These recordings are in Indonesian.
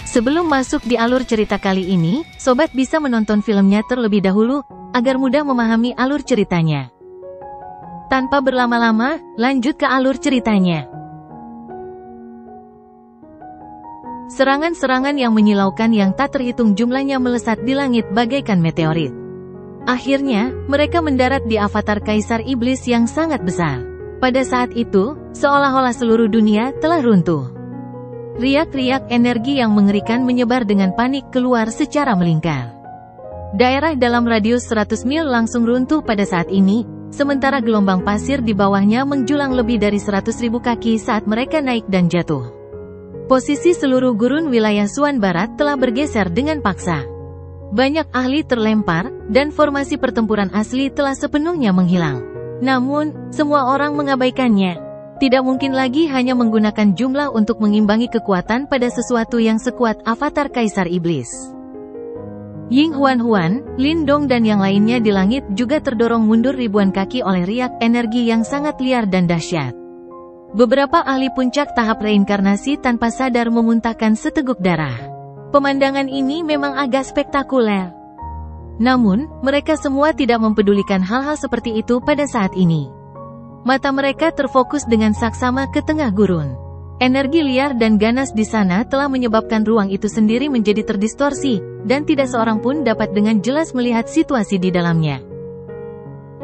Sebelum masuk di alur cerita kali ini, sobat bisa menonton filmnya terlebih dahulu, agar mudah memahami alur ceritanya. Tanpa berlama-lama, lanjut ke alur ceritanya. Serangan-serangan yang menyilaukan yang tak terhitung jumlahnya melesat di langit bagaikan meteorit. Akhirnya, mereka mendarat di avatar Kaisar Iblis yang sangat besar. Pada saat itu, seolah-olah seluruh dunia telah runtuh. Riak-riak energi yang mengerikan menyebar dengan panik keluar secara melingkar. Daerah dalam radius 100 mil langsung runtuh pada saat ini, sementara gelombang pasir di bawahnya menjulang lebih dari 100.000 kaki saat mereka naik dan jatuh. Posisi seluruh gurun wilayah Suan Barat telah bergeser dengan paksa. Banyak ahli terlempar, dan formasi pertempuran asli telah sepenuhnya menghilang. Namun, semua orang mengabaikannya. Tidak mungkin lagi hanya menggunakan jumlah untuk mengimbangi kekuatan pada sesuatu yang sekuat avatar Kaisar Iblis. Ying Huan, Lin Dong dan yang lainnya di langit juga terdorong mundur ribuan kaki oleh riak energi yang sangat liar dan dahsyat. Beberapa ahli puncak tahap reinkarnasi tanpa sadar memuntahkan seteguk darah. Pemandangan ini memang agak spektakuler. Namun, mereka semua tidak mempedulikan hal-hal seperti itu pada saat ini. Mata mereka terfokus dengan saksama ke tengah gurun. Energi liar dan ganas di sana telah menyebabkan ruang itu sendiri menjadi terdistorsi, dan tidak seorang pun dapat dengan jelas melihat situasi di dalamnya.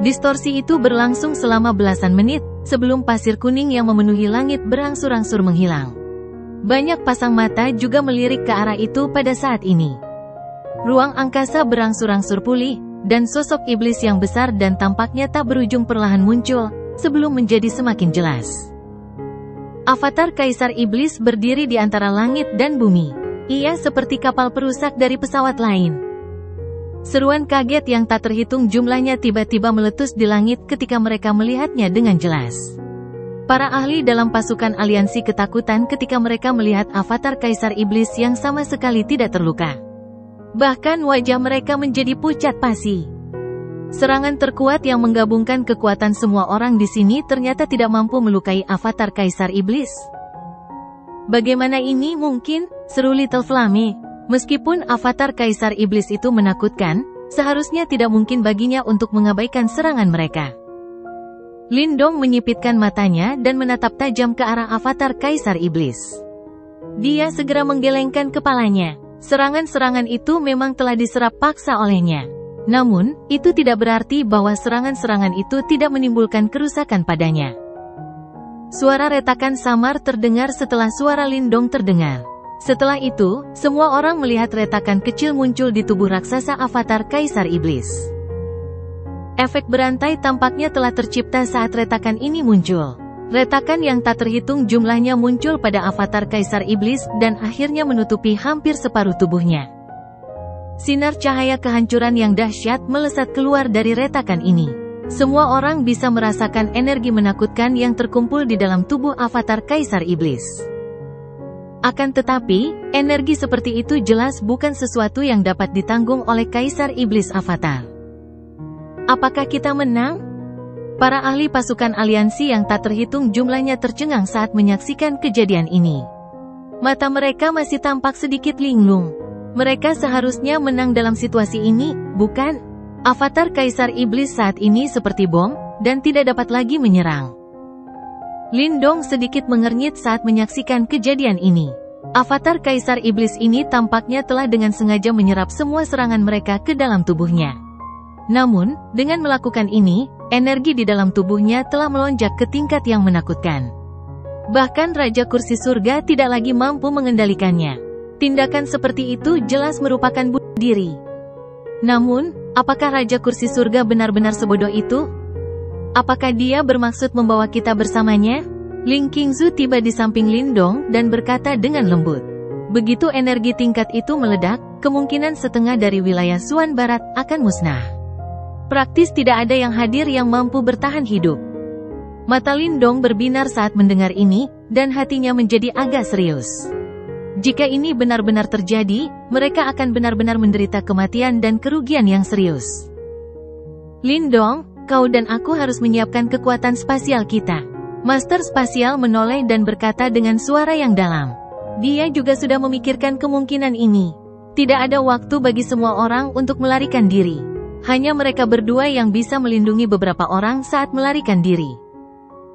Distorsi itu berlangsung selama belasan menit, sebelum pasir kuning yang memenuhi langit berangsur-angsur menghilang. Banyak pasang mata juga melirik ke arah itu pada saat ini. Ruang angkasa berangsur-angsur pulih, dan sosok iblis yang besar dan tampaknya tak berujung perlahan muncul, sebelum menjadi semakin jelas. Avatar Kaisar Iblis berdiri di antara langit dan bumi. Ia seperti kapal perusak dari pesawat lain. Seruan kaget yang tak terhitung jumlahnya tiba-tiba meletus di langit ketika mereka melihatnya dengan jelas. Para ahli dalam pasukan aliansi ketakutan ketika mereka melihat avatar Kaisar Iblis yang sama sekali tidak terluka. Bahkan wajah mereka menjadi pucat pasi. Serangan terkuat yang menggabungkan kekuatan semua orang di sini ternyata tidak mampu melukai avatar Kaisar Iblis. Bagaimana ini mungkin? Seru Little Flame. Meskipun avatar Kaisar Iblis itu menakutkan, seharusnya tidak mungkin baginya untuk mengabaikan serangan mereka. Lin Dong menyipitkan matanya dan menatap tajam ke arah avatar Kaisar Iblis. Dia segera menggelengkan kepalanya. Serangan-serangan itu memang telah diserap paksa olehnya. Namun, itu tidak berarti bahwa serangan-serangan itu tidak menimbulkan kerusakan padanya. Suara retakan samar terdengar setelah suara Lin Dong terdengar. Setelah itu, semua orang melihat retakan kecil muncul di tubuh raksasa avatar Kaisar Iblis. Efek berantai tampaknya telah tercipta saat retakan ini muncul. Retakan yang tak terhitung jumlahnya muncul pada avatar Kaisar Iblis dan akhirnya menutupi hampir separuh tubuhnya. Sinar cahaya kehancuran yang dahsyat melesat keluar dari retakan ini. Semua orang bisa merasakan energi menakutkan yang terkumpul di dalam tubuh avatar Kaisar Iblis. Akan tetapi, energi seperti itu jelas bukan sesuatu yang dapat ditanggung oleh Kaisar Iblis avatar. Apakah kita menang? Para ahli pasukan aliansi yang tak terhitung jumlahnya tercengang saat menyaksikan kejadian ini. Mata mereka masih tampak sedikit linglung. Mereka seharusnya menang dalam situasi ini, bukan? Avatar Kaisar Iblis saat ini seperti bom, dan tidak dapat lagi menyerang. Lin Dong sedikit mengernyit saat menyaksikan kejadian ini. Avatar Kaisar Iblis ini tampaknya telah dengan sengaja menyerap semua serangan mereka ke dalam tubuhnya. Namun, dengan melakukan ini, energi di dalam tubuhnya telah melonjak ke tingkat yang menakutkan. Bahkan Raja Kursi Surga tidak lagi mampu mengendalikannya. Tindakan seperti itu jelas merupakan bunuh diri. Namun, apakah Raja Kursi Surga benar-benar sebodoh itu? Apakah dia bermaksud membawa kita bersamanya? Ling Qingzu tiba di samping Lin Dong dan berkata dengan lembut. Begitu energi tingkat itu meledak, kemungkinan setengah dari wilayah Suan Barat akan musnah. Praktis tidak ada yang hadir yang mampu bertahan hidup. Mata Lin Dong berbinar saat mendengar ini, dan hatinya menjadi agak serius. Jika ini benar-benar terjadi, mereka akan benar-benar menderita kematian dan kerugian yang serius. Lin Dong, kau dan aku harus menyiapkan kekuatan spasial kita. Master spasial menoleh dan berkata dengan suara yang dalam. Dia juga sudah memikirkan kemungkinan ini. Tidak ada waktu bagi semua orang untuk melarikan diri. Hanya mereka berdua yang bisa melindungi beberapa orang saat melarikan diri.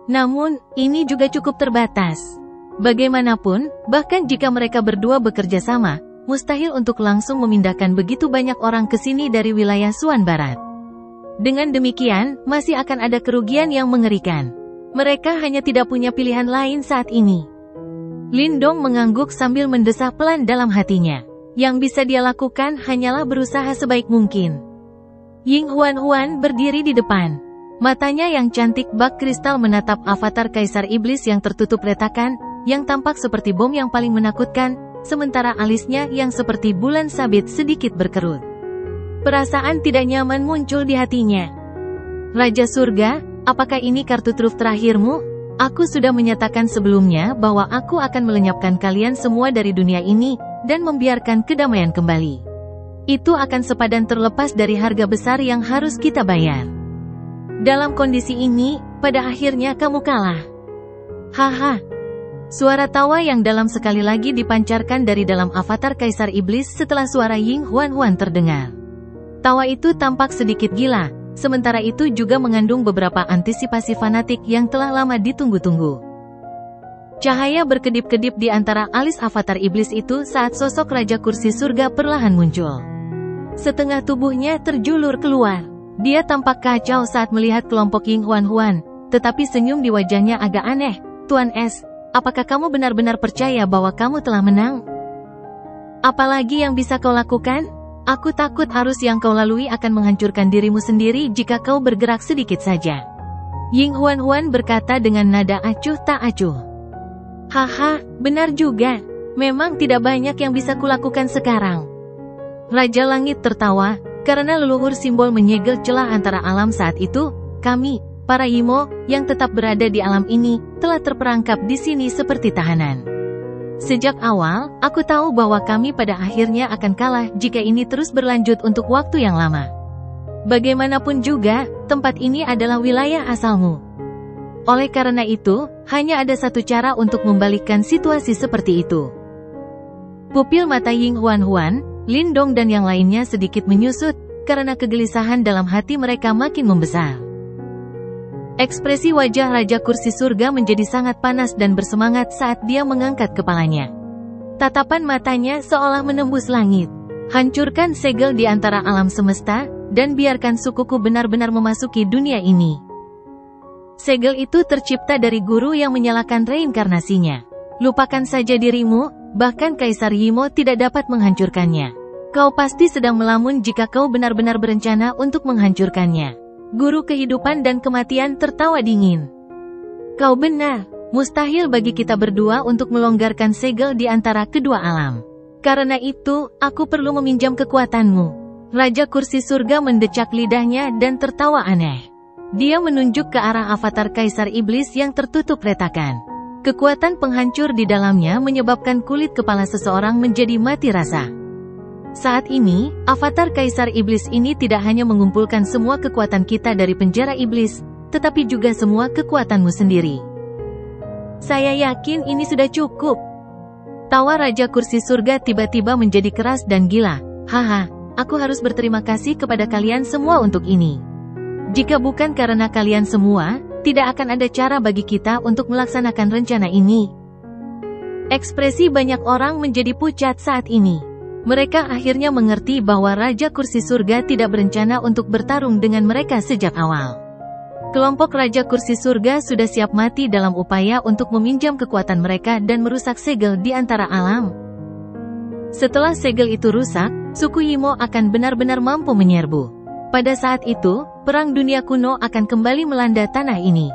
Namun, ini juga cukup terbatas. Bagaimanapun, bahkan jika mereka berdua bekerja sama, mustahil untuk langsung memindahkan begitu banyak orang ke sini dari wilayah Suan Barat. Dengan demikian, masih akan ada kerugian yang mengerikan. Mereka hanya tidak punya pilihan lain saat ini. Lindong mengangguk sambil mendesah pelan dalam hatinya. Yang bisa dia lakukan hanyalah berusaha sebaik mungkin. Ying Huan berdiri di depan. Matanya yang cantik bak kristal menatap avatar Kaisar Iblis yang tertutup retakan, yang tampak seperti bom yang paling menakutkan, sementara alisnya yang seperti bulan sabit sedikit berkerut. Perasaan tidak nyaman muncul di hatinya. Raja Surga, apakah ini kartu truf terakhirmu? Aku sudah menyatakan sebelumnya bahwa aku akan melenyapkan kalian semua dari dunia ini, dan membiarkan kedamaian kembali. Itu akan sepadan terlepas dari harga besar yang harus kita bayar. Dalam kondisi ini, pada akhirnya kamu kalah. Haha. Suara tawa yang dalam sekali lagi dipancarkan dari dalam avatar Kaisar Iblis setelah suara Ying Huan terdengar. Tawa itu tampak sedikit gila, sementara itu juga mengandung beberapa antisipasi fanatik yang telah lama ditunggu-tunggu. Cahaya berkedip-kedip di antara alis avatar iblis itu saat sosok Raja Kursi Surga perlahan muncul. Setengah tubuhnya terjulur keluar. Dia tampak kacau saat melihat kelompok Ying Huan, tetapi senyum di wajahnya agak aneh. Tuan S, apakah kamu benar-benar percaya bahwa kamu telah menang? Apalagi yang bisa kau lakukan? Aku takut arus yang kau lalui akan menghancurkan dirimu sendiri jika kau bergerak sedikit saja. Ying Huan berkata dengan nada acuh tak acuh. Haha, benar juga. Memang tidak banyak yang bisa kulakukan sekarang. Raja Langit tertawa, karena leluhur simbol menyegel celah antara alam saat itu. Kami, para Yimo, yang tetap berada di alam ini, telah terperangkap di sini seperti tahanan. Sejak awal, aku tahu bahwa kami pada akhirnya akan kalah jika ini terus berlanjut untuk waktu yang lama. Bagaimanapun juga, tempat ini adalah wilayah asalmu. Oleh karena itu, hanya ada satu cara untuk membalikkan situasi seperti itu. Pupil mata Ying Huan, Lindong dan yang lainnya sedikit menyusut, karena kegelisahan dalam hati mereka makin membesar. Ekspresi wajah Raja Kursi Surga menjadi sangat panas dan bersemangat saat dia mengangkat kepalanya. Tatapan matanya seolah menembus langit. Hancurkan segel di antara alam semesta, dan biarkan sukuku benar-benar memasuki dunia ini. Segel itu tercipta dari guru yang menyalakan reinkarnasinya. Lupakan saja dirimu, bahkan Kaisar Yimo tidak dapat menghancurkannya. Kau pasti sedang melamun jika kau benar-benar berencana untuk menghancurkannya. Guru kehidupan dan kematian tertawa dingin. Kau benar, mustahil bagi kita berdua untuk melonggarkan segel di antara kedua alam. Karena itu, aku perlu meminjam kekuatanmu. Raja Kursi Surga mendecak lidahnya dan tertawa aneh. Dia menunjuk ke arah avatar Kaisar Iblis yang tertutup retakan. Kekuatan penghancur di dalamnya menyebabkan kulit kepala seseorang menjadi mati rasa. Saat ini, avatar Kaisar Iblis ini tidak hanya mengumpulkan semua kekuatan kita dari penjara iblis, tetapi juga semua kekuatanmu sendiri. Saya yakin ini sudah cukup. Tawa Raja Kursi Surga tiba-tiba menjadi keras dan gila. Haha, aku harus berterima kasih kepada kalian semua untuk ini. Jika bukan karena kalian semua, tidak akan ada cara bagi kita untuk melaksanakan rencana ini. Ekspresi banyak orang menjadi pucat saat ini. Mereka akhirnya mengerti bahwa Raja Kursi Surga tidak berencana untuk bertarung dengan mereka sejak awal. Kelompok Raja Kursi Surga sudah siap mati dalam upaya untuk meminjam kekuatan mereka dan merusak segel di antara alam. Setelah segel itu rusak, suku Yimo akan benar-benar mampu menyerbu. Pada saat itu, Perang Dunia Kuno akan kembali melanda tanah ini.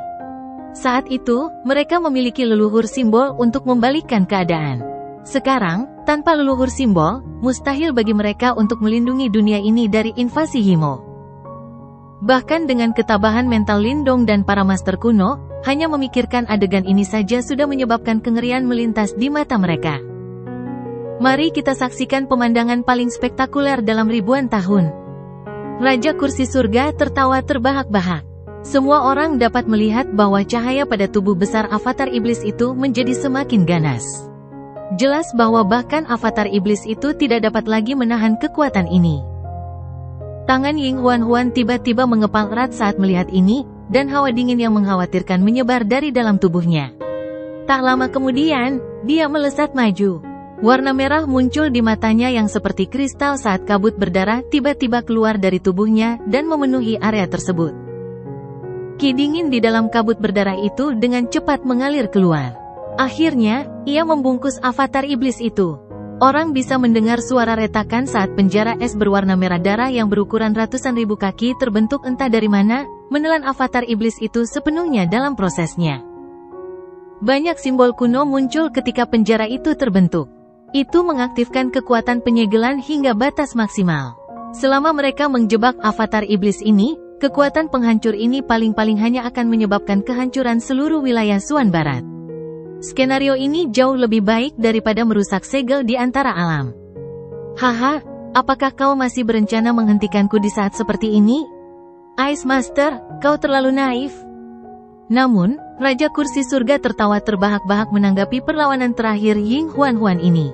Saat itu, mereka memiliki leluhur simbol untuk membalikkan keadaan. Sekarang, tanpa leluhur simbol, mustahil bagi mereka untuk melindungi dunia ini dari invasi Yimo. Bahkan dengan ketabahan mental Lindong dan para master kuno, hanya memikirkan adegan ini saja sudah menyebabkan kengerian melintas di mata mereka. Mari kita saksikan pemandangan paling spektakuler dalam ribuan tahun. Raja Kursi Surga tertawa terbahak-bahak. Semua orang dapat melihat bahwa cahaya pada tubuh besar avatar iblis itu menjadi semakin ganas. Jelas bahwa bahkan avatar iblis itu tidak dapat lagi menahan kekuatan ini. Tangan Ying Huan tiba-tiba mengepal erat saat melihat ini, dan hawa dingin yang mengkhawatirkan menyebar dari dalam tubuhnya. Tak lama kemudian, dia melesat maju. Warna merah muncul di matanya yang seperti kristal saat kabut berdarah tiba-tiba keluar dari tubuhnya dan memenuhi area tersebut. Ki dingin di dalam kabut berdarah itu dengan cepat mengalir keluar. Akhirnya, ia membungkus avatar iblis itu. Orang bisa mendengar suara retakan saat penjara es berwarna merah darah yang berukuran ratusan ribu kaki terbentuk entah dari mana, menelan avatar iblis itu sepenuhnya dalam prosesnya. Banyak simbol kuno muncul ketika penjara itu terbentuk. Itu mengaktifkan kekuatan penyegelan hingga batas maksimal. Selama mereka menjebak avatar iblis ini, kekuatan penghancur ini paling-paling hanya akan menyebabkan kehancuran seluruh wilayah Suan Barat. Skenario ini jauh lebih baik daripada merusak segel di antara alam. Haha, apakah kau masih berencana menghentikanku di saat seperti ini? Ice Master, kau terlalu naif. Namun, Raja Kursi Surga tertawa terbahak-bahak menanggapi perlawanan terakhir Ying Huan ini.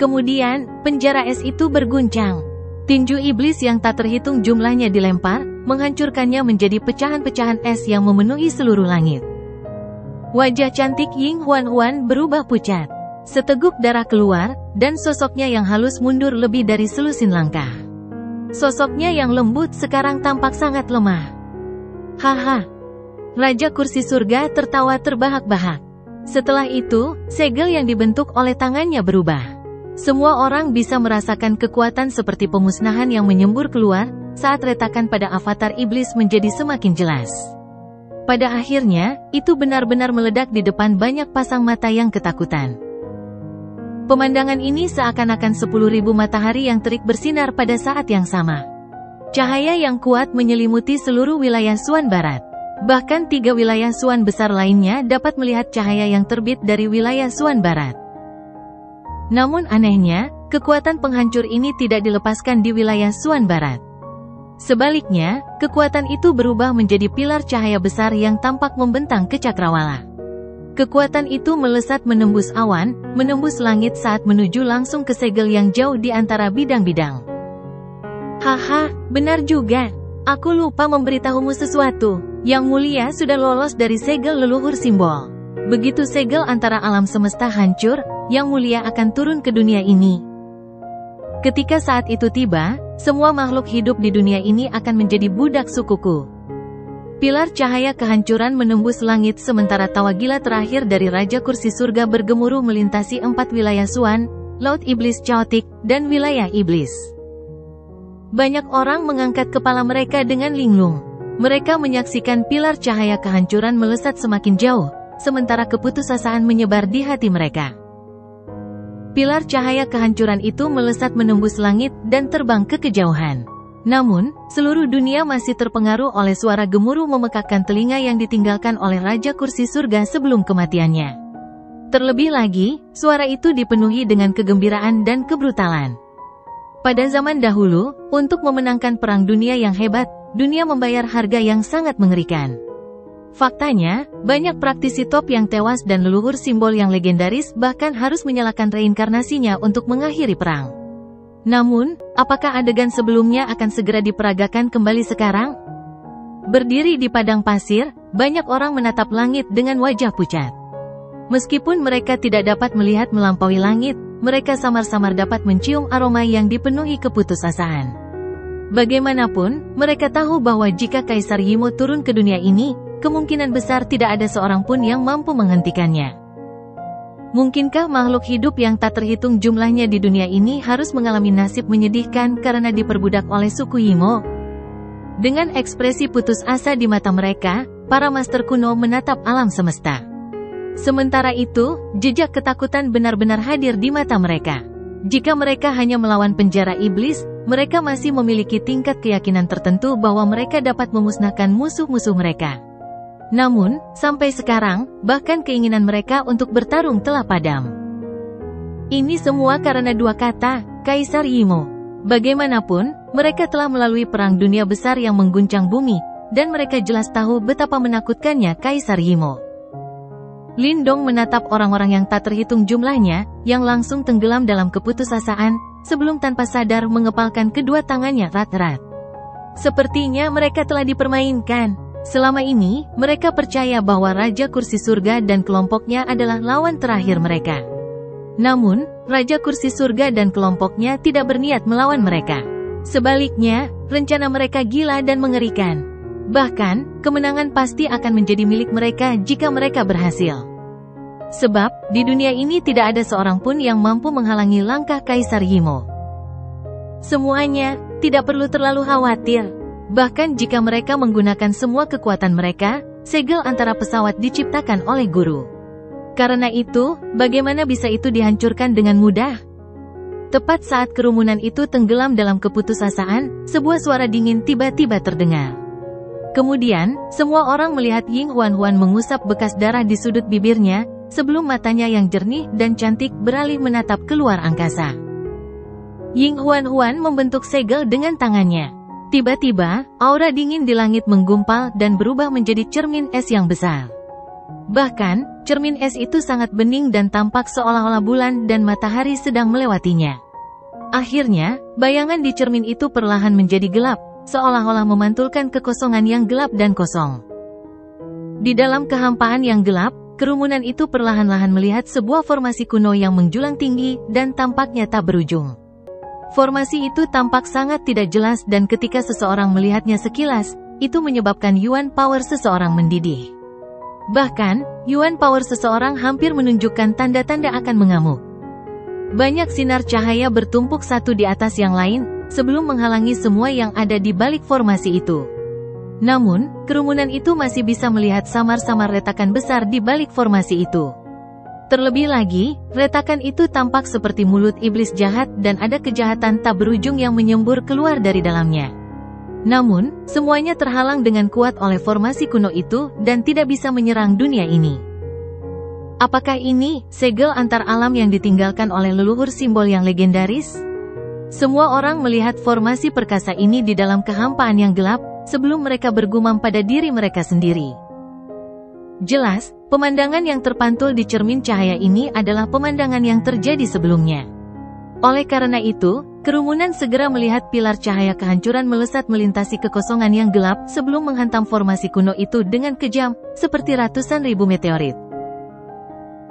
Kemudian, penjara es itu berguncang. Tinju iblis yang tak terhitung jumlahnya dilempar, menghancurkannya menjadi pecahan-pecahan es yang memenuhi seluruh langit. Wajah cantik Ying Huan berubah pucat. Seteguk darah keluar, dan sosoknya yang halus mundur lebih dari selusin langkah. Sosoknya yang lembut sekarang tampak sangat lemah. Haha. Raja Kursi Surga tertawa terbahak-bahak. Setelah itu, segel yang dibentuk oleh tangannya berubah. Semua orang bisa merasakan kekuatan seperti pemusnahan yang menyembur keluar, saat retakan pada avatar iblis menjadi semakin jelas. Pada akhirnya, itu benar-benar meledak di depan banyak pasang mata yang ketakutan. Pemandangan ini seakan-akan 10.000 matahari yang terik bersinar pada saat yang sama. Cahaya yang kuat menyelimuti seluruh wilayah Suan Barat. Bahkan 3 wilayah Suan besar lainnya dapat melihat cahaya yang terbit dari wilayah Suan Barat. Namun anehnya, kekuatan penghancur ini tidak dilepaskan di wilayah Suan Barat. Sebaliknya, kekuatan itu berubah menjadi pilar cahaya besar yang tampak membentang ke cakrawala. Kekuatan itu melesat menembus awan, menembus langit saat menuju langsung ke segel yang jauh di antara bidang-bidang. Haha, benar juga. Aku lupa memberitahumu sesuatu. Yang mulia sudah lolos dari segel leluhur simbol. Begitu segel antara alam semesta hancur, Yang Mulia akan turun ke dunia ini. Ketika saat itu tiba, semua makhluk hidup di dunia ini akan menjadi budak sukuku. Pilar cahaya kehancuran menembus langit sementara tawa gila terakhir dari Raja Kursi Surga bergemuruh melintasi 4 wilayah Suan, Laut Iblis Chaotic, dan wilayah Iblis. Banyak orang mengangkat kepala mereka dengan linglung. Mereka menyaksikan pilar cahaya kehancuran melesat semakin jauh, sementara keputusasaan menyebar di hati mereka. Pilar cahaya kehancuran itu melesat menembus langit dan terbang ke kejauhan. Namun, seluruh dunia masih terpengaruh oleh suara gemuruh memekakkan telinga yang ditinggalkan oleh Raja Kursi Surga sebelum kematiannya. Terlebih lagi, suara itu dipenuhi dengan kegembiraan dan kebrutalan. Pada zaman dahulu, untuk memenangkan perang dunia yang hebat, dunia membayar harga yang sangat mengerikan. Faktanya, banyak praktisi top yang tewas dan leluhur simbol yang legendaris bahkan harus menyalakan reinkarnasinya untuk mengakhiri perang. Namun, apakah adegan sebelumnya akan segera diperagakan kembali sekarang? Berdiri di padang pasir, banyak orang menatap langit dengan wajah pucat. Meskipun mereka tidak dapat melihat melampaui langit, mereka samar-samar dapat mencium aroma yang dipenuhi keputusasaan. Bagaimanapun, mereka tahu bahwa jika Kaisar Yimo turun ke dunia ini, kemungkinan besar tidak ada seorang pun yang mampu menghentikannya. Mungkinkah makhluk hidup yang tak terhitung jumlahnya di dunia ini harus mengalami nasib menyedihkan karena diperbudak oleh suku Yimo? Dengan ekspresi putus asa di mata mereka, para master kuno menatap alam semesta. Sementara itu, jejak ketakutan benar-benar hadir di mata mereka. Jika mereka hanya melawan penjara iblis, mereka masih memiliki tingkat keyakinan tertentu bahwa mereka dapat memusnahkan musuh-musuh mereka. Namun, sampai sekarang, bahkan keinginan mereka untuk bertarung telah padam. Ini semua karena dua kata, Kaisar Yimo. Bagaimanapun, mereka telah melalui perang dunia besar yang mengguncang bumi, dan mereka jelas tahu betapa menakutkannya Kaisar Yimo. Lindong menatap orang-orang yang tak terhitung jumlahnya, yang langsung tenggelam dalam keputusasaan, sebelum tanpa sadar mengepalkan kedua tangannya erat-erat. Sepertinya mereka telah dipermainkan. Selama ini, mereka percaya bahwa Raja Kursi Surga dan kelompoknya adalah lawan terakhir mereka. Namun, Raja Kursi Surga dan kelompoknya tidak berniat melawan mereka. Sebaliknya, rencana mereka gila dan mengerikan. Bahkan, kemenangan pasti akan menjadi milik mereka jika mereka berhasil. Sebab, di dunia ini tidak ada seorang pun yang mampu menghalangi langkah Kaisar Yimo. Semuanya, tidak perlu terlalu khawatir. Bahkan jika mereka menggunakan semua kekuatan mereka, segel antara pesawat diciptakan oleh guru. Karena itu, bagaimana bisa itu dihancurkan dengan mudah? Tepat saat kerumunan itu tenggelam dalam keputusasaan, sebuah suara dingin tiba-tiba terdengar. Kemudian, semua orang melihat Ying Huan-Huan mengusap bekas darah di sudut bibirnya, sebelum matanya yang jernih dan cantik beralih menatap keluar angkasa. Ying Huan-Huan membentuk segel dengan tangannya. Tiba-tiba, aura dingin di langit menggumpal dan berubah menjadi cermin es yang besar. Bahkan, cermin es itu sangat bening dan tampak seolah-olah bulan dan matahari sedang melewatinya. Akhirnya, bayangan di cermin itu perlahan menjadi gelap, seolah-olah memantulkan kekosongan yang gelap dan kosong. Di dalam kehampaan yang gelap, kerumunan itu perlahan-lahan melihat sebuah formasi kuno yang menjulang tinggi dan tampaknya tak berujung. Formasi itu tampak sangat tidak jelas dan ketika seseorang melihatnya sekilas, itu menyebabkan Yuan Power seseorang mendidih. Bahkan, Yuan Power seseorang hampir menunjukkan tanda-tanda akan mengamuk. Banyak sinar cahaya bertumpuk satu di atas yang lain, sebelum menghalangi semua yang ada di balik formasi itu. Namun, kerumunan itu masih bisa melihat samar-samar retakan besar di balik formasi itu. Terlebih lagi, retakan itu tampak seperti mulut iblis jahat dan ada kejahatan tak berujung yang menyembur keluar dari dalamnya. Namun, semuanya terhalang dengan kuat oleh formasi kuno itu dan tidak bisa menyerang dunia ini. Apakah ini segel antar alam yang ditinggalkan oleh leluhur simbol yang legendaris? Semua orang melihat formasi perkasa ini di dalam kehampaan yang gelap, sebelum mereka bergumam pada diri mereka sendiri. Jelas, pemandangan yang terpantul di cermin cahaya ini adalah pemandangan yang terjadi sebelumnya. Oleh karena itu, kerumunan segera melihat pilar cahaya kehancuran melesat melintasi kekosongan yang gelap sebelum menghantam formasi kuno itu dengan kejam, seperti ratusan ribu meteorit.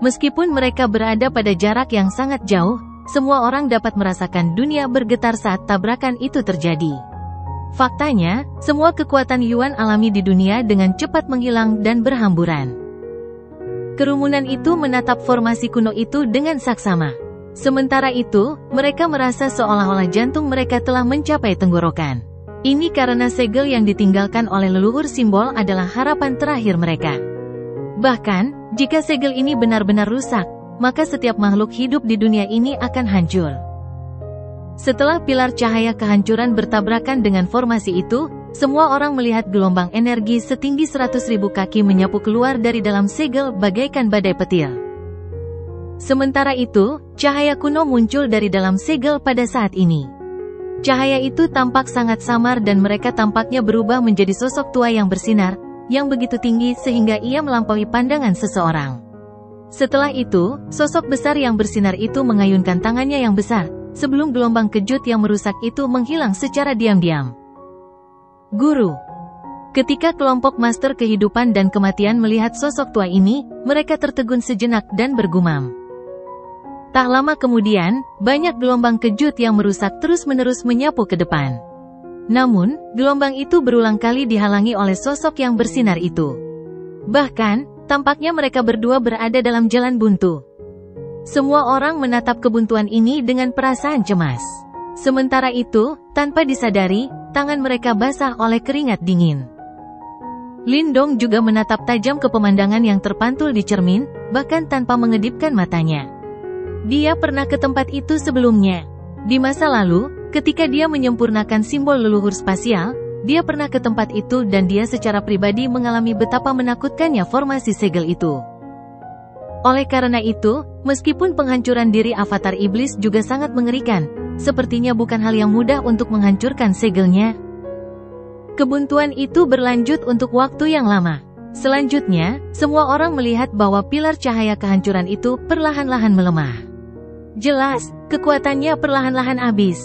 Meskipun mereka berada pada jarak yang sangat jauh, semua orang dapat merasakan dunia bergetar saat tabrakan itu terjadi. Faktanya, semua kekuatan Yuan alami di dunia dengan cepat menghilang dan berhamburan. Kerumunan itu menatap formasi kuno itu dengan saksama. Sementara itu, mereka merasa seolah-olah jantung mereka telah mencapai tenggorokan. Ini karena segel yang ditinggalkan oleh leluhur simbol adalah harapan terakhir mereka. Bahkan, jika segel ini benar-benar rusak, maka setiap makhluk hidup di dunia ini akan hancur. Setelah pilar cahaya kehancuran bertabrakan dengan formasi itu, semua orang melihat gelombang energi setinggi 100.000 kaki menyapu keluar dari dalam segel bagaikan badai petir. Sementara itu, cahaya kuno muncul dari dalam segel pada saat ini. Cahaya itu tampak sangat samar dan mereka tampaknya berubah menjadi sosok tua yang bersinar, yang begitu tinggi sehingga ia melampaui pandangan seseorang. Setelah itu, sosok besar yang bersinar itu mengayunkan tangannya yang besar, sebelum gelombang kejut yang merusak itu menghilang secara diam-diam. Guru. Ketika kelompok master kehidupan dan kematian melihat sosok tua ini, mereka tertegun sejenak dan bergumam. Tak lama kemudian, banyak gelombang kejut yang merusak terus-menerus menyapu ke depan. Namun, gelombang itu berulang kali dihalangi oleh sosok yang bersinar itu. Bahkan, tampaknya mereka berdua berada dalam jalan buntu. Semua orang menatap kebuntuan ini dengan perasaan cemas. Sementara itu, tanpa disadari, tangan mereka basah oleh keringat dingin. Lindong juga menatap tajam ke pemandangan yang terpantul di cermin, bahkan tanpa mengedipkan matanya. Dia pernah ke tempat itu sebelumnya. Di masa lalu, ketika dia menyempurnakan simbol leluhur spasial, dia pernah ke tempat itu dan dia secara pribadi mengalami betapa menakutkannya formasi segel itu. Oleh karena itu, meskipun penghancuran diri avatar iblis juga sangat mengerikan, sepertinya bukan hal yang mudah untuk menghancurkan segelnya. Kebuntuan itu berlanjut untuk waktu yang lama. Selanjutnya, semua orang melihat bahwa pilar cahaya kehancuran itu perlahan-lahan melemah. Jelas, kekuatannya perlahan-lahan habis.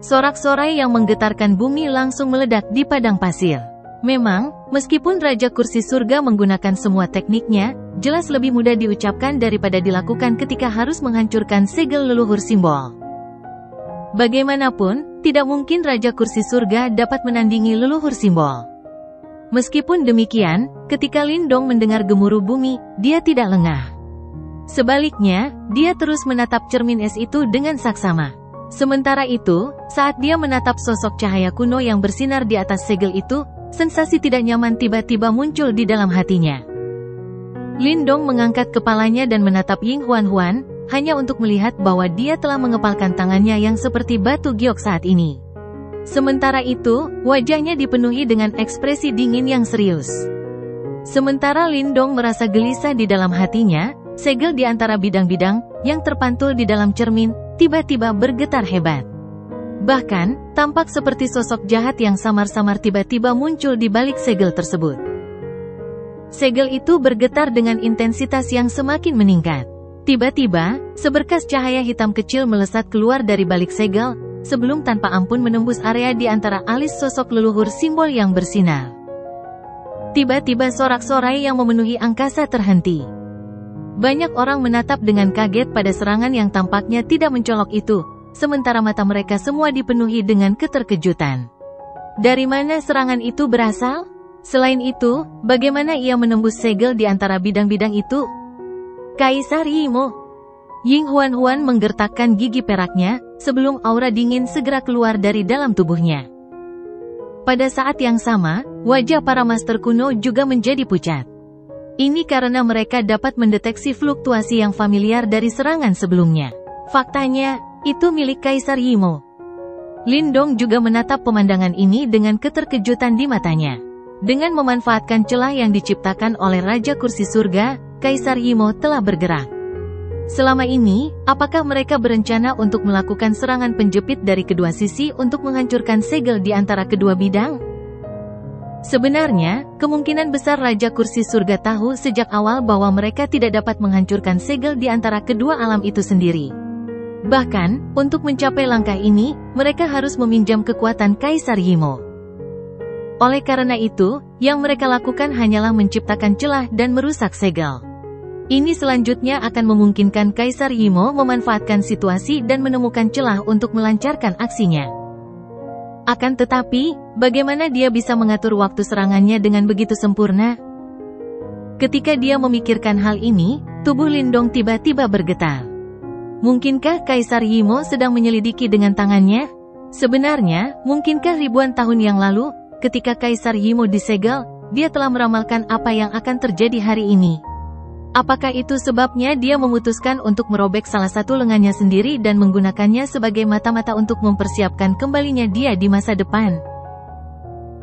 Sorak-sorai yang menggetarkan bumi langsung meledak di padang pasir. Memang, meskipun Raja Kursi Surga menggunakan semua tekniknya, jelas lebih mudah diucapkan daripada dilakukan ketika harus menghancurkan segel leluhur simbol. Bagaimanapun, tidak mungkin Raja Kursi Surga dapat menandingi leluhur simbol. Meskipun demikian, ketika Lindong mendengar gemuruh bumi, dia tidak lengah. Sebaliknya, dia terus menatap cermin es itu dengan saksama. Sementara itu, saat dia menatap sosok cahaya kuno yang bersinar di atas segel itu, sensasi tidak nyaman tiba-tiba muncul di dalam hatinya. Lindong mengangkat kepalanya dan menatap Ying Huan-Huan, hanya untuk melihat bahwa dia telah mengepalkan tangannya yang seperti batu giok saat ini. Sementara itu, wajahnya dipenuhi dengan ekspresi dingin yang serius. Sementara Lindong merasa gelisah di dalam hatinya, segel di antara bidang-bidang yang terpantul di dalam cermin tiba-tiba bergetar hebat. Bahkan, tampak seperti sosok jahat yang samar-samar tiba-tiba muncul di balik segel tersebut. Segel itu bergetar dengan intensitas yang semakin meningkat. Tiba-tiba, seberkas cahaya hitam kecil melesat keluar dari balik segel, sebelum tanpa ampun menembus area di antara alis sosok leluhur simbol yang bersinar. Tiba-tiba sorak-sorai yang memenuhi angkasa terhenti. Banyak orang menatap dengan kaget pada serangan yang tampaknya tidak mencolok itu, sementara mata mereka semua dipenuhi dengan keterkejutan. Dari mana serangan itu berasal? Selain itu, bagaimana ia menembus segel di antara bidang-bidang itu? Kaisar Yimo. Ying Huan-Huan menggertakkan gigi peraknya, sebelum aura dingin segera keluar dari dalam tubuhnya. Pada saat yang sama, wajah para master kuno juga menjadi pucat. Ini karena mereka dapat mendeteksi fluktuasi yang familiar dari serangan sebelumnya. Faktanya, itu milik Kaisar Yimo. Lindong juga menatap pemandangan ini dengan keterkejutan di matanya. Dengan memanfaatkan celah yang diciptakan oleh Raja Kursi Surga, Kaisar Yimo telah bergerak. Selama ini, apakah mereka berencana untuk melakukan serangan penjepit dari kedua sisi untuk menghancurkan segel di antara kedua bidang? Sebenarnya, kemungkinan besar Raja Kursi Surga tahu sejak awal bahwa mereka tidak dapat menghancurkan segel di antara kedua alam itu sendiri. Bahkan, untuk mencapai langkah ini, mereka harus meminjam kekuatan Kaisar Yimo. Oleh karena itu, yang mereka lakukan hanyalah menciptakan celah dan merusak segel. Ini selanjutnya akan memungkinkan Kaisar Yimo memanfaatkan situasi dan menemukan celah untuk melancarkan aksinya. Akan tetapi, bagaimana dia bisa mengatur waktu serangannya dengan begitu sempurna? Ketika dia memikirkan hal ini, tubuh Lindong tiba-tiba bergetar. Mungkinkah Kaisar Yimo sedang menyelidiki dengan tangannya? Sebenarnya, mungkinkah ribuan tahun yang lalu, ketika Kaisar Yimo disegel, dia telah meramalkan apa yang akan terjadi hari ini? Apakah itu sebabnya dia memutuskan untuk merobek salah satu lengannya sendiri dan menggunakannya sebagai mata-mata untuk mempersiapkan kembalinya dia di masa depan?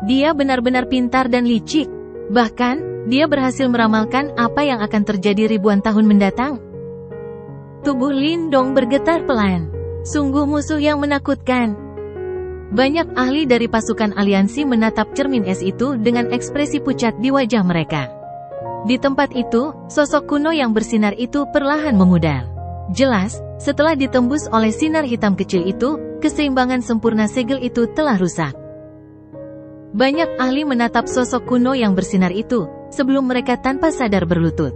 Dia benar-benar pintar dan licik. Bahkan, dia berhasil meramalkan apa yang akan terjadi ribuan tahun mendatang. Tubuh Lindong bergetar pelan. Sungguh musuh yang menakutkan. Banyak ahli dari pasukan aliansi menatap cermin es itu dengan ekspresi pucat di wajah mereka. Di tempat itu, sosok kuno yang bersinar itu perlahan memudar. Jelas, setelah ditembus oleh sinar hitam kecil itu, keseimbangan sempurna segel itu telah rusak. Banyak ahli menatap sosok kuno yang bersinar itu, sebelum mereka tanpa sadar berlutut.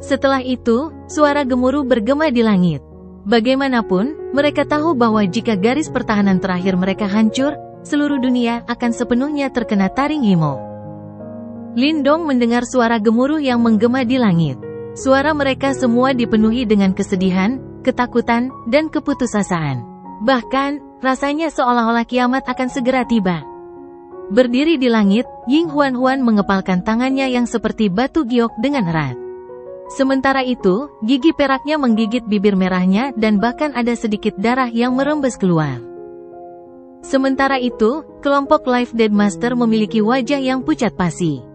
Setelah itu, suara gemuruh bergema di langit. Bagaimanapun, mereka tahu bahwa jika garis pertahanan terakhir mereka hancur, seluruh dunia akan sepenuhnya terkena taring Yimo. Lindong mendengar suara gemuruh yang menggema di langit. Suara mereka semua dipenuhi dengan kesedihan, ketakutan, dan keputusasaan. Bahkan, rasanya seolah-olah kiamat akan segera tiba. Berdiri di langit, Ying Huan-Huan mengepalkan tangannya yang seperti batu giok dengan erat. Sementara itu, gigi peraknya menggigit bibir merahnya dan bahkan ada sedikit darah yang merembes keluar. Sementara itu, kelompok Life Dead Master memiliki wajah yang pucat pasi.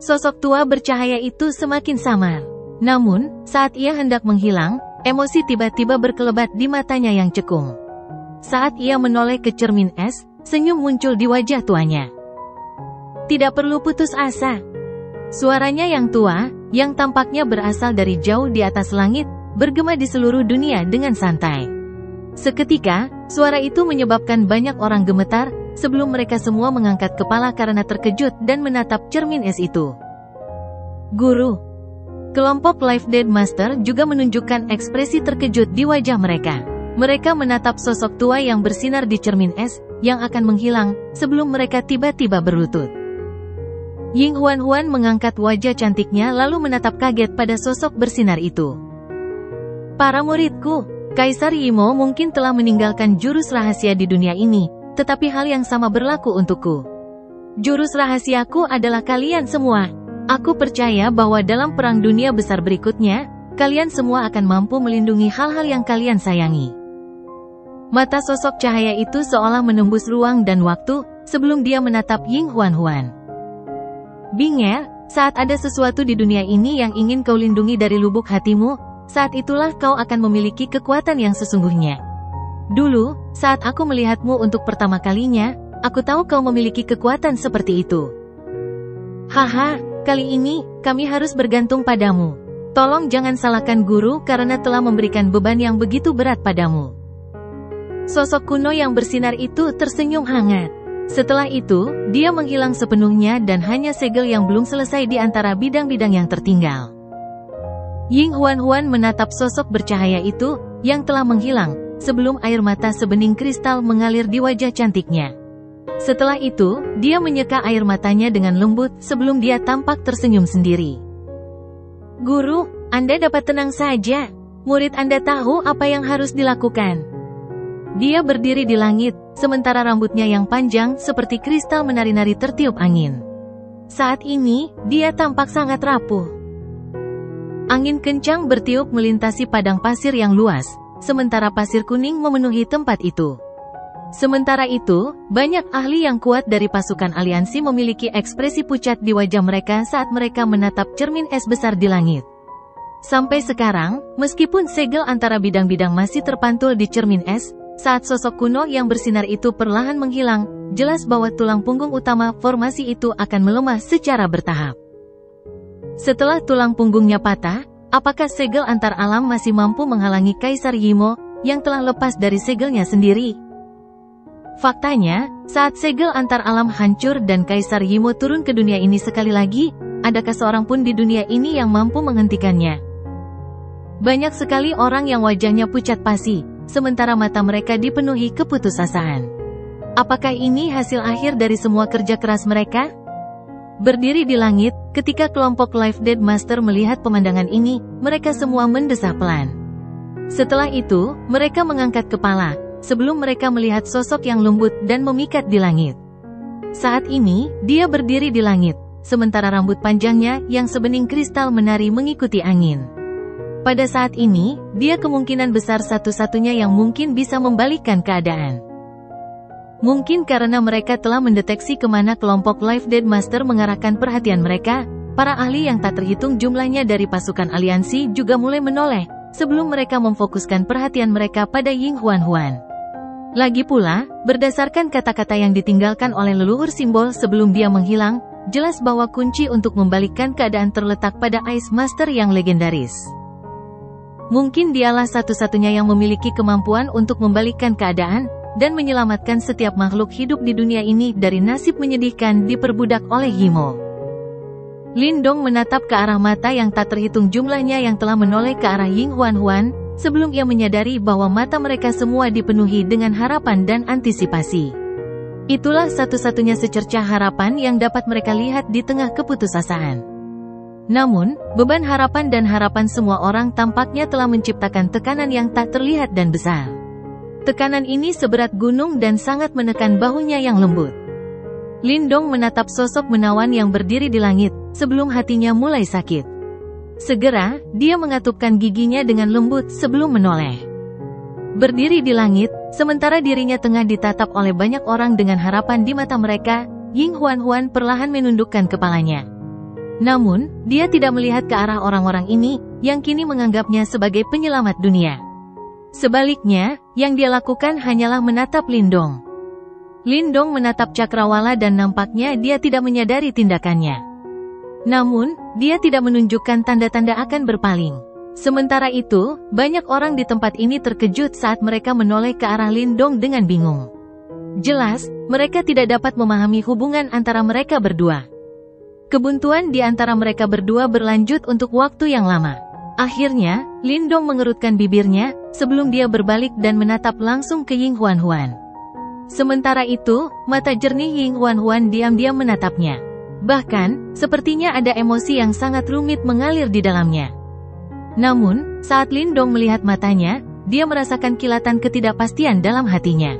Sosok tua bercahaya itu semakin samar. Namun, saat ia hendak menghilang, emosi tiba-tiba berkelebat di matanya yang cekung. Saat ia menoleh ke cermin es, senyum muncul di wajah tuanya. Tidak perlu putus asa. Suaranya yang tua, yang tampaknya berasal dari jauh di atas langit, bergema di seluruh dunia dengan santai. Seketika, suara itu menyebabkan banyak orang gemetar, sebelum mereka semua mengangkat kepala karena terkejut dan menatap cermin es itu. Guru. Kelompok Life Dead Master juga menunjukkan ekspresi terkejut di wajah mereka. Mereka menatap sosok tua yang bersinar di cermin es, yang akan menghilang, sebelum mereka tiba-tiba berlutut. Ying Huan mengangkat wajah cantiknya lalu menatap kaget pada sosok bersinar itu. Para muridku, Kaisar Yimo mungkin telah meninggalkan jurus rahasia di dunia ini, tetapi hal yang sama berlaku untukku. Jurus rahasiaku adalah kalian semua. Aku percaya bahwa dalam perang dunia besar berikutnya, kalian semua akan mampu melindungi hal-hal yang kalian sayangi. Mata sosok cahaya itu seolah menembus ruang dan waktu, sebelum dia menatap Ying Huan. Binger, saat ada sesuatu di dunia ini yang ingin kau lindungi dari lubuk hatimu, saat itulah kau akan memiliki kekuatan yang sesungguhnya. Dulu, saat aku melihatmu untuk pertama kalinya, aku tahu kau memiliki kekuatan seperti itu. Haha, kali ini, kami harus bergantung padamu. Tolong jangan salahkan guru karena telah memberikan beban yang begitu berat padamu. Sosok kuno yang bersinar itu tersenyum hangat. Setelah itu, dia menghilang sepenuhnya dan hanya segel yang belum selesai di antara bidang-bidang yang tertinggal. Ying Huan menatap sosok bercahaya itu, yang telah menghilang, sebelum air mata sebening kristal mengalir di wajah cantiknya. Setelah itu, dia menyeka air matanya dengan lembut sebelum dia tampak tersenyum sendiri. Guru, Anda dapat tenang saja. Murid Anda tahu apa yang harus dilakukan. Dia berdiri di langit, sementara rambutnya yang panjang seperti kristal menari-nari tertiup angin. Saat ini, dia tampak sangat rapuh. Angin kencang bertiup melintasi padang pasir yang luas, sementara pasir kuning memenuhi tempat itu. Sementara itu, banyak ahli yang kuat dari pasukan aliansi memiliki ekspresi pucat di wajah mereka saat mereka menatap cermin es besar di langit. Sampai sekarang, meskipun segel antara bidang-bidang masih terpantul di cermin es, saat sosok kuno yang bersinar itu perlahan menghilang, jelas bahwa tulang punggung utama formasi itu akan melemah secara bertahap. Setelah tulang punggungnya patah, apakah segel antar alam masih mampu menghalangi Kaisar Yimo, yang telah lepas dari segelnya sendiri? Faktanya, saat segel antar alam hancur dan Kaisar Yimo turun ke dunia ini sekali lagi, adakah seorang pun di dunia ini yang mampu menghentikannya? Banyak sekali orang yang wajahnya pucat pasi, sementara mata mereka dipenuhi keputusasaan. Apakah ini hasil akhir dari semua kerja keras mereka? Berdiri di langit, ketika kelompok Life Dead Master melihat pemandangan ini, mereka semua mendesah pelan. Setelah itu, mereka mengangkat kepala, sebelum mereka melihat sosok yang lembut dan memikat di langit. Saat ini, dia berdiri di langit, sementara rambut panjangnya yang sebening kristal menari mengikuti angin. Pada saat ini, dia kemungkinan besar satu-satunya yang mungkin bisa membalikkan keadaan. Mungkin karena mereka telah mendeteksi kemana kelompok Life Dead Master mengarahkan perhatian mereka, para ahli yang tak terhitung jumlahnya dari pasukan aliansi juga mulai menoleh, sebelum mereka memfokuskan perhatian mereka pada Ying Huan. Lagi pula, berdasarkan kata-kata yang ditinggalkan oleh leluhur simbol sebelum dia menghilang, jelas bahwa kunci untuk membalikkan keadaan terletak pada Ice Master yang legendaris. Mungkin dialah satu-satunya yang memiliki kemampuan untuk membalikkan keadaan, dan menyelamatkan setiap makhluk hidup di dunia ini dari nasib menyedihkan diperbudak oleh Yimo. Lindong menatap ke arah mata yang tak terhitung jumlahnya yang telah menoleh ke arah Ying Huan, sebelum ia menyadari bahwa mata mereka semua dipenuhi dengan harapan dan antisipasi. Itulah satu-satunya secercah harapan yang dapat mereka lihat di tengah keputusasaan. Namun, beban harapan dan harapan semua orang tampaknya telah menciptakan tekanan yang tak terlihat dan besar. Tekanan ini seberat gunung dan sangat menekan bahunya yang lembut. Lindong menatap sosok menawan yang berdiri di langit, sebelum hatinya mulai sakit. Segera, dia mengatupkan giginya dengan lembut sebelum menoleh. Berdiri di langit, sementara dirinya tengah ditatap oleh banyak orang dengan harapan di mata mereka, Ying Huan perlahan menundukkan kepalanya. Namun, dia tidak melihat ke arah orang-orang ini, yang kini menganggapnya sebagai penyelamat dunia. Sebaliknya, yang dia lakukan hanyalah menatap Lindong. Lindong menatap Cakrawala dan nampaknya dia tidak menyadari tindakannya. Namun, dia tidak menunjukkan tanda-tanda akan berpaling. Sementara itu, banyak orang di tempat ini terkejut saat mereka menoleh ke arah Lindong dengan bingung. Jelas, mereka tidak dapat memahami hubungan antara mereka berdua. Kebuntuan di antara mereka berdua berlanjut untuk waktu yang lama. Akhirnya, Lindong mengerutkan bibirnya, sebelum dia berbalik dan menatap langsung ke Ying Huan-Huan. Sementara itu, mata jernih Ying Huan-Huan diam-diam menatapnya. Bahkan, sepertinya ada emosi yang sangat rumit mengalir di dalamnya. Namun, saat Lindong melihat matanya, dia merasakan kilatan ketidakpastian dalam hatinya.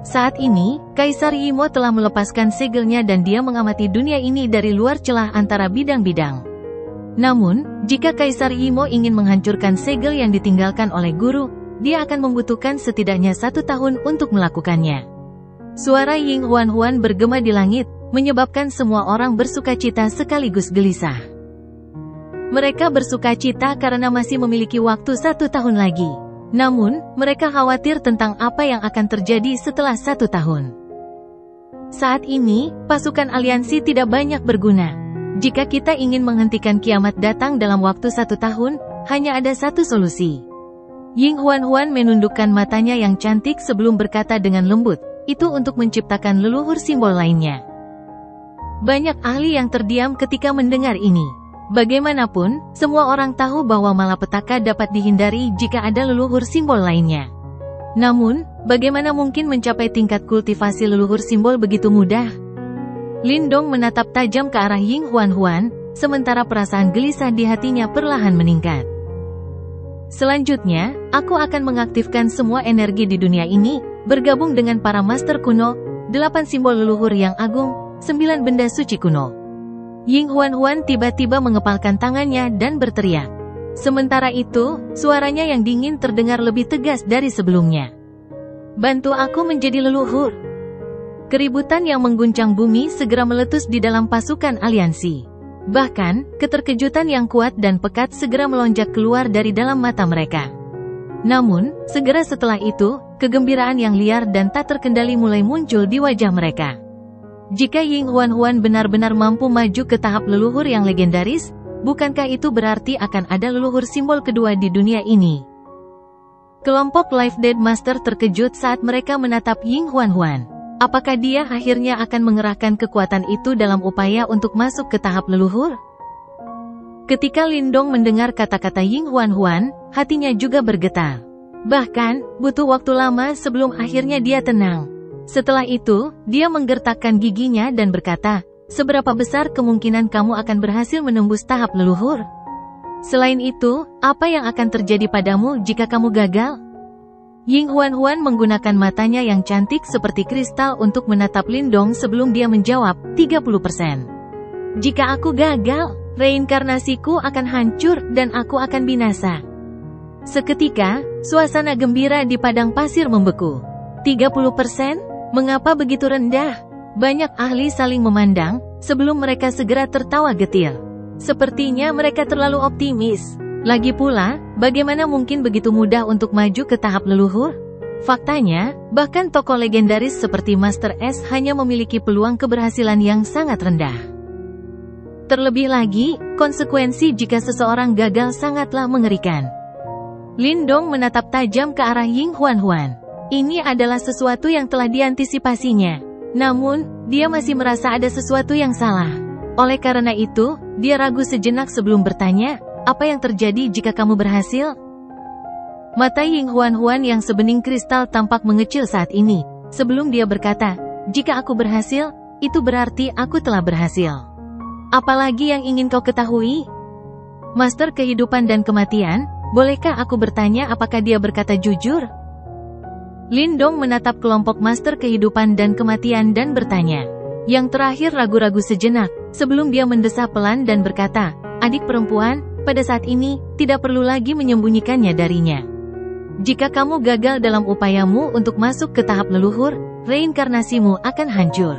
Saat ini, Kaisar Yimo telah melepaskan segelnya dan dia mengamati dunia ini dari luar celah antara bidang-bidang. Namun, jika Kaisar Yimo ingin menghancurkan segel yang ditinggalkan oleh guru, dia akan membutuhkan setidaknya 1 tahun untuk melakukannya. Suara Ying Huan-Huan bergema di langit, menyebabkan semua orang bersukacita sekaligus gelisah. Mereka bersukacita karena masih memiliki waktu 1 tahun lagi. Namun, mereka khawatir tentang apa yang akan terjadi setelah 1 tahun. Saat ini, pasukan aliansi tidak banyak berguna. Jika kita ingin menghentikan kiamat datang dalam waktu 1 tahun, hanya ada satu solusi. Ying Huan-Huan menundukkan matanya yang cantik sebelum berkata dengan lembut, itu untuk menciptakan leluhur simbol lainnya. Banyak ahli yang terdiam ketika mendengar ini. Bagaimanapun, semua orang tahu bahwa malapetaka dapat dihindari jika ada leluhur simbol lainnya. Namun, bagaimana mungkin mencapai tingkat kultivasi leluhur simbol begitu mudah? Lindong menatap tajam ke arah Ying Huan-Huan, sementara perasaan gelisah di hatinya perlahan meningkat. Selanjutnya, aku akan mengaktifkan semua energi di dunia ini, bergabung dengan para master kuno, 8 simbol leluhur yang agung, 9 benda suci kuno. Ying Huan-Huan tiba-tiba mengepalkan tangannya dan berteriak. Sementara itu, suaranya yang dingin terdengar lebih tegas dari sebelumnya. Bantu aku menjadi leluhur. Keributan yang mengguncang bumi segera meletus di dalam pasukan aliansi. Bahkan, keterkejutan yang kuat dan pekat segera melonjak keluar dari dalam mata mereka. Namun, segera setelah itu, kegembiraan yang liar dan tak terkendali mulai muncul di wajah mereka. Jika Ying Huan-Huan benar-benar mampu maju ke tahap leluhur yang legendaris, bukankah itu berarti akan ada leluhur simbol kedua di dunia ini? Kelompok Life Dead Master terkejut saat mereka menatap Ying Huan-Huan. Apakah dia akhirnya akan mengerahkan kekuatan itu dalam upaya untuk masuk ke tahap leluhur? Ketika Lindong mendengar kata-kata Ying Huan-Huan, hatinya juga bergetar. Bahkan, butuh waktu lama sebelum akhirnya dia tenang. Setelah itu, dia menggertakkan giginya dan berkata, seberapa besar kemungkinan kamu akan berhasil menembus tahap leluhur? Selain itu, apa yang akan terjadi padamu jika kamu gagal? Ying Huan-Huan menggunakan matanya yang cantik seperti kristal untuk menatap Lindong sebelum dia menjawab, 30%. Jika aku gagal, reinkarnasiku akan hancur dan aku akan binasa. Seketika, suasana gembira di padang pasir membeku. 30%? Mengapa begitu rendah? Banyak ahli saling memandang, sebelum mereka segera tertawa getir. Sepertinya mereka terlalu optimis. Lagi pula, bagaimana mungkin begitu mudah untuk maju ke tahap leluhur? Faktanya, bahkan tokoh legendaris seperti Master S hanya memiliki peluang keberhasilan yang sangat rendah. Terlebih lagi, konsekuensi jika seseorang gagal sangatlah mengerikan. Lindong menatap tajam ke arah Ying Huan-Huan. Ini adalah sesuatu yang telah diantisipasinya. Namun, dia masih merasa ada sesuatu yang salah. Oleh karena itu, dia ragu sejenak sebelum bertanya, apa yang terjadi jika kamu berhasil? Mata Ying Huan-Huan yang sebening kristal tampak mengecil saat ini. Sebelum dia berkata, jika aku berhasil, itu berarti aku telah berhasil. Apalagi yang ingin kau ketahui? Master kehidupan dan kematian, bolehkah aku bertanya apakah dia berkata jujur? Lindong menatap kelompok master kehidupan dan kematian dan bertanya. Yang terakhir ragu-ragu sejenak, sebelum dia mendesah pelan dan berkata, adik perempuan, pada saat ini, tidak perlu lagi menyembunyikannya darinya. Jika kamu gagal dalam upayamu untuk masuk ke tahap leluhur, reinkarnasimu akan hancur.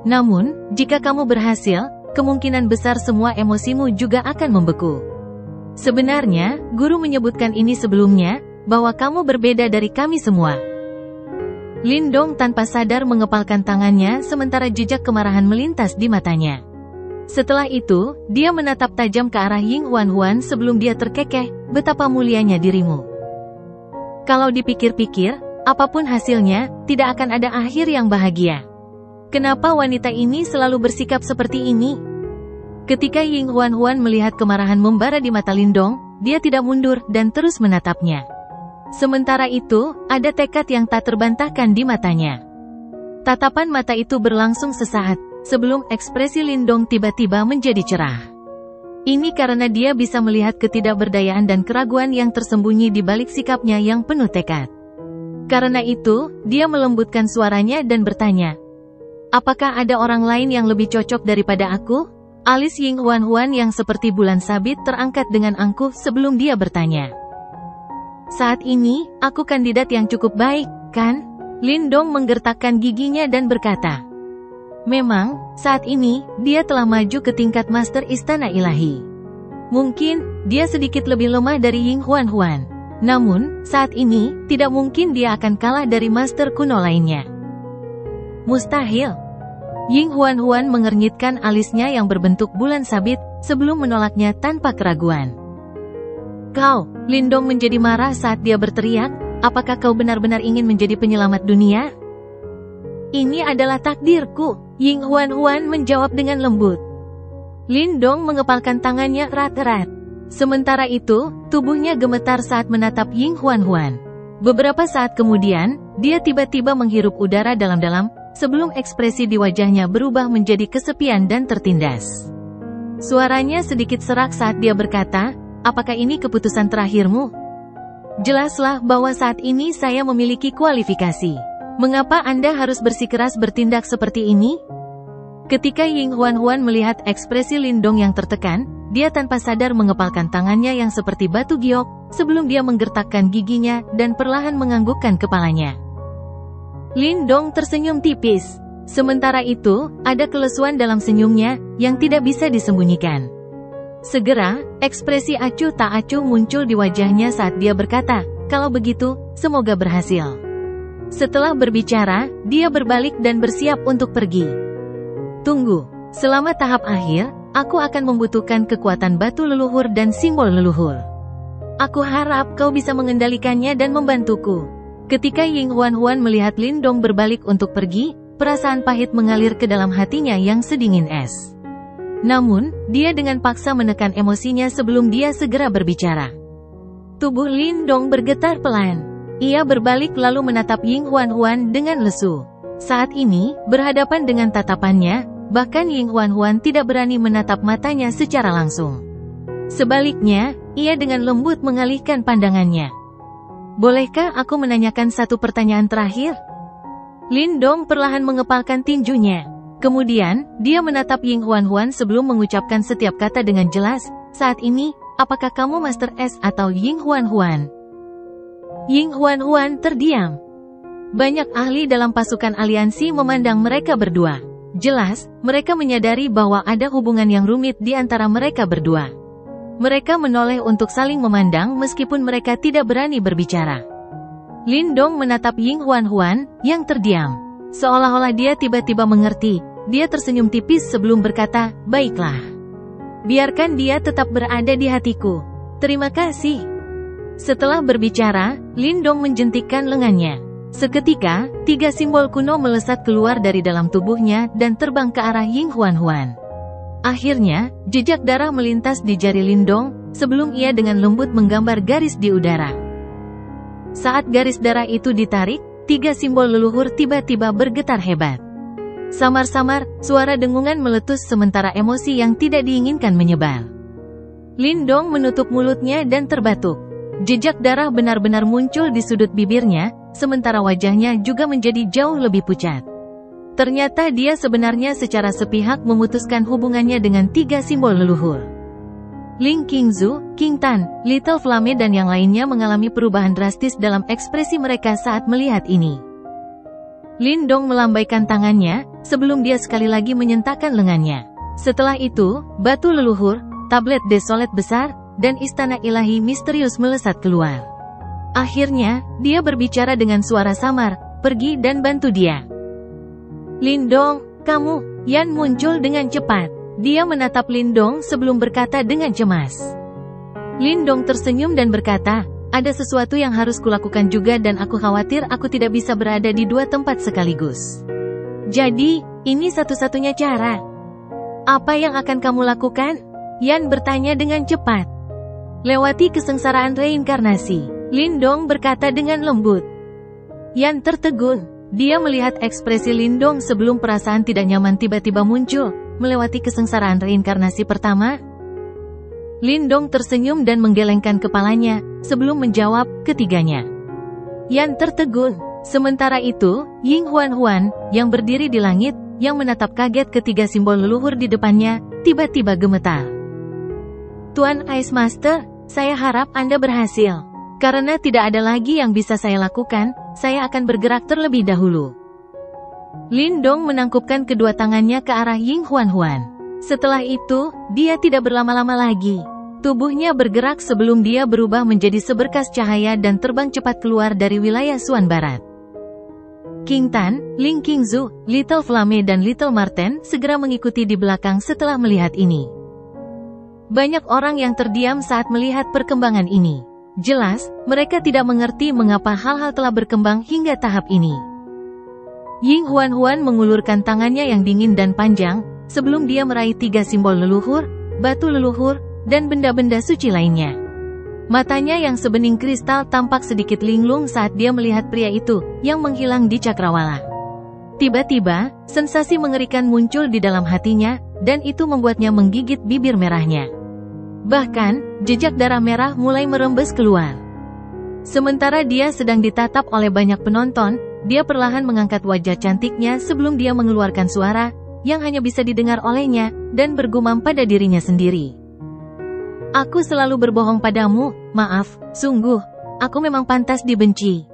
Namun, jika kamu berhasil, kemungkinan besar semua emosimu juga akan membeku. Sebenarnya, guru menyebutkan ini sebelumnya, bahwa kamu berbeda dari kami semua. Lindong tanpa sadar mengepalkan tangannya sementara jejak kemarahan melintas di matanya. Setelah itu, dia menatap tajam ke arah Ying Huan sebelum dia terkekeh, betapa mulianya dirimu. Kalau dipikir-pikir, apapun hasilnya, tidak akan ada akhir yang bahagia. Kenapa wanita ini selalu bersikap seperti ini? Ketika Ying Huan melihat kemarahan membara di mata Lindong, dia tidak mundur dan terus menatapnya. Sementara itu, ada tekad yang tak terbantahkan di matanya. Tatapan mata itu berlangsung sesaat, sebelum ekspresi Lindong tiba-tiba menjadi cerah. Ini karena dia bisa melihat ketidakberdayaan dan keraguan yang tersembunyi di balik sikapnya yang penuh tekad. Karena itu, dia melembutkan suaranya dan bertanya, "Apakah ada orang lain yang lebih cocok daripada aku?" Alis Ying Huan yang seperti bulan sabit terangkat dengan angkuh sebelum dia bertanya. "Saat ini, aku kandidat yang cukup baik, kan?" Lindong menggertakkan giginya dan berkata, "Memang, saat ini, dia telah maju ke tingkat Master Istana Ilahi. Mungkin, dia sedikit lebih lemah dari Ying Huan. Namun, saat ini, tidak mungkin dia akan kalah dari Master kuno lainnya." "Mustahil." Ying Huan mengernyitkan alisnya yang berbentuk bulan sabit, sebelum menolaknya tanpa keraguan. "Kau," Lindong menjadi marah saat dia berteriak, "apakah kau benar-benar ingin menjadi penyelamat dunia?" "Ini adalah takdirku," Ying Huan menjawab dengan lembut. Lindong mengepalkan tangannya erat-erat. Sementara itu, tubuhnya gemetar saat menatap Ying Huan. Beberapa saat kemudian, dia tiba-tiba menghirup udara dalam-dalam, sebelum ekspresi di wajahnya berubah menjadi kesepian dan tertindas. Suaranya sedikit serak saat dia berkata, "Apakah ini keputusan terakhirmu? Jelaslah bahwa saat ini saya memiliki kualifikasi. Mengapa Anda harus bersikeras bertindak seperti ini?" Ketika Ying Huan melihat ekspresi Lindong yang tertekan, dia tanpa sadar mengepalkan tangannya yang seperti batu giok, sebelum dia menggertakkan giginya dan perlahan menganggukkan kepalanya. Lindong tersenyum tipis. Sementara itu, ada kelesuan dalam senyumnya, yang tidak bisa disembunyikan. Segera, ekspresi acuh tak acuh muncul di wajahnya saat dia berkata, "Kalau begitu, semoga berhasil." Setelah berbicara, dia berbalik dan bersiap untuk pergi. "Tunggu, selama tahap akhir, aku akan membutuhkan kekuatan batu leluhur dan simbol leluhur. Aku harap kau bisa mengendalikannya dan membantuku." Ketika Ying Huan melihat Lindong berbalik untuk pergi, perasaan pahit mengalir ke dalam hatinya yang sedingin es. Namun, dia dengan paksa menekan emosinya sebelum dia segera berbicara. Tubuh Lindong bergetar pelan. Ia berbalik lalu menatap Ying Huan dengan lesu. Saat ini, berhadapan dengan tatapannya, bahkan Ying Huan tidak berani menatap matanya secara langsung. Sebaliknya, ia dengan lembut mengalihkan pandangannya. "Bolehkah aku menanyakan satu pertanyaan terakhir?" Lindong perlahan mengepalkan tinjunya. Kemudian, dia menatap Ying Huan sebelum mengucapkan setiap kata dengan jelas, "Saat ini, apakah kamu Master S atau Ying Huan?" Ying Huan terdiam. Banyak ahli dalam pasukan aliansi memandang mereka berdua. Jelas, mereka menyadari bahwa ada hubungan yang rumit di antara mereka berdua. Mereka menoleh untuk saling memandang meskipun mereka tidak berani berbicara. Lindong menatap Ying Huan yang terdiam. Seolah-olah dia tiba-tiba mengerti. Dia tersenyum tipis sebelum berkata, "Baiklah. Biarkan dia tetap berada di hatiku. Terima kasih." Setelah berbicara, Lindong menjentikkan lengannya. Seketika, 3 simbol kuno melesat keluar dari dalam tubuhnya dan terbang ke arah Ying Huan. Akhirnya, jejak darah melintas di jari Lindong, sebelum ia dengan lembut menggambar garis di udara. Saat garis darah itu ditarik, 3 simbol leluhur tiba-tiba bergetar hebat. Samar-samar, suara dengungan meletus sementara emosi yang tidak diinginkan menyebar. Lindong menutup mulutnya dan terbatuk. Jejak darah benar-benar muncul di sudut bibirnya, sementara wajahnya juga menjadi jauh lebih pucat. Ternyata dia sebenarnya secara sepihak memutuskan hubungannya dengan 3 simbol leluhur. Ling Qingzu, King Tan, Little Flame dan yang lainnya mengalami perubahan drastis dalam ekspresi mereka saat melihat ini. Lindong melambaikan tangannya, sebelum dia sekali lagi menyentakkan lengannya. Setelah itu, batu leluhur, tablet desolet besar, dan istana ilahi misterius melesat keluar. Akhirnya, dia berbicara dengan suara samar, "Pergi dan bantu dia." "Lindong, kamu!" Yan muncul dengan cepat. Dia menatap Lindong sebelum berkata dengan cemas. Lindong tersenyum dan berkata, ada sesuatu yang harus kulakukan juga dan aku khawatir aku tidak bisa berada di dua tempat sekaligus. Jadi, ini satu-satunya cara. Apa yang akan kamu lakukan? Yan bertanya dengan cepat. Lewati kesengsaraan reinkarnasi, Lindong berkata dengan lembut. Yan tertegun. Dia melihat ekspresi Lindong sebelum perasaan tidak nyaman tiba-tiba muncul, melewati kesengsaraan reinkarnasi pertama. Lindong tersenyum dan menggelengkan kepalanya, sebelum menjawab, ketiganya. Yan tertegun. Sementara itu, Ying Huan-Huan, yang berdiri di langit, yang menatap kaget ketiga simbol leluhur di depannya, tiba-tiba gemetar. Tuan Ice Master, saya harap Anda berhasil. Karena tidak ada lagi yang bisa saya lakukan, saya akan bergerak terlebih dahulu. Lindong menangkupkan kedua tangannya ke arah Ying Huan-Huan. Setelah itu, dia tidak berlama-lama lagi. Tubuhnya bergerak sebelum dia berubah menjadi seberkas cahaya dan terbang cepat keluar dari wilayah Suan Barat. King Tan, Ling Qingzu, Little Flame dan Little Marten segera mengikuti di belakang setelah melihat ini. Banyak orang yang terdiam saat melihat perkembangan ini. Jelas, mereka tidak mengerti mengapa hal-hal telah berkembang hingga tahap ini. Ying Huan-Huan mengulurkan tangannya yang dingin dan panjang, sebelum dia meraih tiga simbol leluhur, batu leluhur, dan benda-benda suci lainnya. Matanya yang sebening kristal tampak sedikit linglung saat dia melihat pria itu, yang menghilang di cakrawala. Tiba-tiba, sensasi mengerikan muncul di dalam hatinya, dan itu membuatnya menggigit bibir merahnya. Bahkan, jejak darah merah mulai merembes keluar. Sementara dia sedang ditatap oleh banyak penonton, dia perlahan mengangkat wajah cantiknya sebelum dia mengeluarkan suara, yang hanya bisa didengar olehnya, dan bergumam pada dirinya sendiri. Aku selalu berbohong padamu, maaf, sungguh, aku memang pantas dibenci.